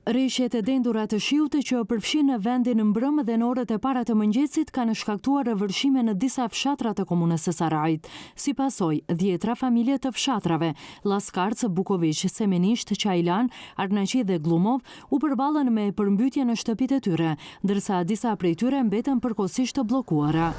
Rreshjet e dendura të shiut që përfshin në vendin mbrëmë dhe në orët e para të mëngjesit kanë shkaktuar rëvërshime në disa fshatra të komunës së Sarajit. Si pasojë, 10 familje të fshatrave, Laskarc, Bukoviq, Semenisht, Qajlan, Arnaqi dhe Glumov u përballën me përmbytje në shtëpitë e tyre, ndërsa disa prej tyre mbetën përkohësisht të bllokuara.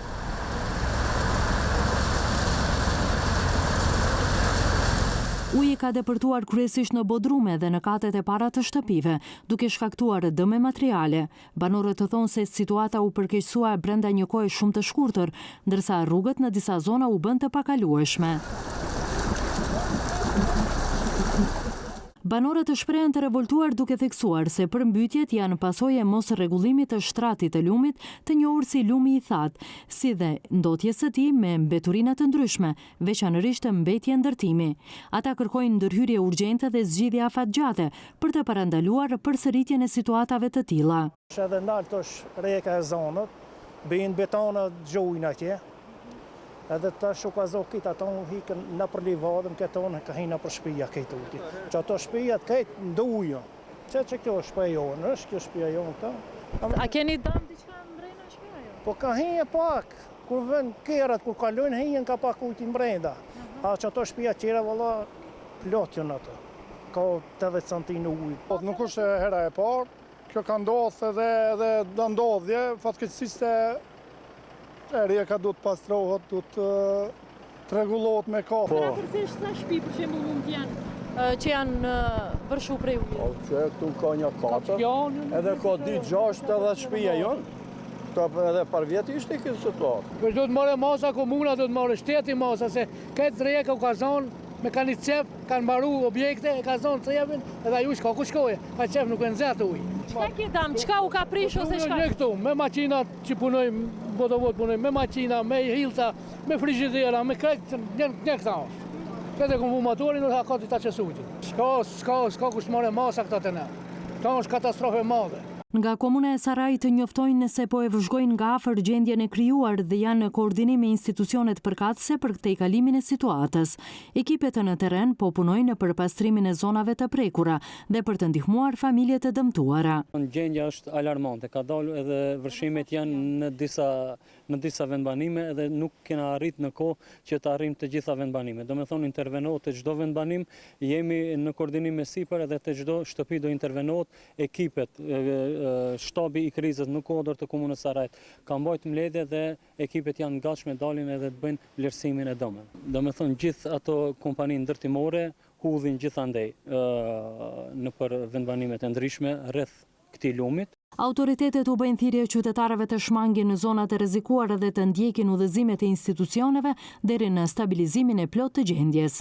Uji ka depërtuar kryesisht në bodrume dhe në katet e para të shtëpive, duke shkaktuar dëme materiale. Banorët të thonë se situata u përkeqësua brenda një kohe shumë të shkurtër, ndërsa rrugët në disa zona u bën të pakalueshme. Banorët të shprehen të revoltuar duke theksuar se përmbytjet janë pasojë e mos rregullimit të shtratit të lumit, të njohur si lumi i thatë, si dhe ndotjes së tij me mbeturina të ndryshme, veçanërisht mbetje ndërtimi. Ata kërkojnë ndërhyrje urgjente dhe zgjidhje afatgjate për të parandaluar përsëritjen e situatave të tilla. Edhe naltosh reka e zonët, bëjnë betona gjojnë atje. Edhe ta shukazo këtë ato hikën në për livadën, këtë onë ka hina për shpija këtë uti. Që ato shpijat këtë ndujo. Që kjo shpija jonë, është kjo shpija jonë ta. A keni dam diqka mbrejna shpija jonë? Po ka hinje pak, kur vën kerat, kur kalojnë hinjen ka pak ujti mbrejnda. A që ato shpija qera valla plot jonë ato. Ka 80 cm ujtë. Nuk është hera e parë, kjo ka ndodhë edhe do ndodhje, fatkeqësisht se erja ka du të pastrohet, du të rregullohet me kafe. Përse sa shtëpi për shembull mund të janë që janë vërshu prej ujit? Që këtu ka një 4, edhe ka 2-6 edhe shtëpia jonë. Edhe par vjetë ishte këtë situatë. Do të marrë masa komuna, do të marrë shteti masa, se këtë reka u ka zonë me ka një cep, kanë mbaru objekte, ka zonë cepin, edhe aju shka ku shkoje, ka cep nuk e nëzetë ujë. Qka ke dam, qka u ka prish ose shka? Ne këtu, me makinat që punojmë, botovot punojmë, me makina, me hilta, me frigidera, me krejtë, një këta është. Këtë e këmë motorin, nuk ka të ta qesujti. Ska kushtë marrë masa këta të ne. Këta është katastrofe madhe. Nga komuna e Sarajit njoftojnë se po e vëzhgojnë nga afër gjendjen e krijuar dhe janë në koordinim me institucionet përkatëse për tejkalimin e situatës. Ekipet në terren po punojnë për pastrimin e zonave të prekura dhe për të ndihmuar familjet e dëmtuara. Gjendja është alarmante, ka dalë edhe vërshimet janë në disa vendbanime edhe nuk kena arrit në kohë që të arrim të gjitha vendbanime. Do me thonë intervenohet të çdo vendbanim, jemi në koordinim me sipër edhe të çdo shtëpi do intervenohet, ekipet shtabi i krizës në kodër të komunës Sarajit ka mbajtur mbledhje dhe ekipet janë gatshme dalin edhe të bëjnë vlerësimin e dëmeve. Do me thonë gjithë ato kompani ndërtimore hudhin gjithandej në për vendbanimet e ndryshme rreth këtij lumit. Autoritetet u bëjnë thirrje qytetarëve të shmangin në zonat e rrezikuara dhe të ndjekin udhëzimet e institucioneve deri në stabilizimin e plot të gjendjes.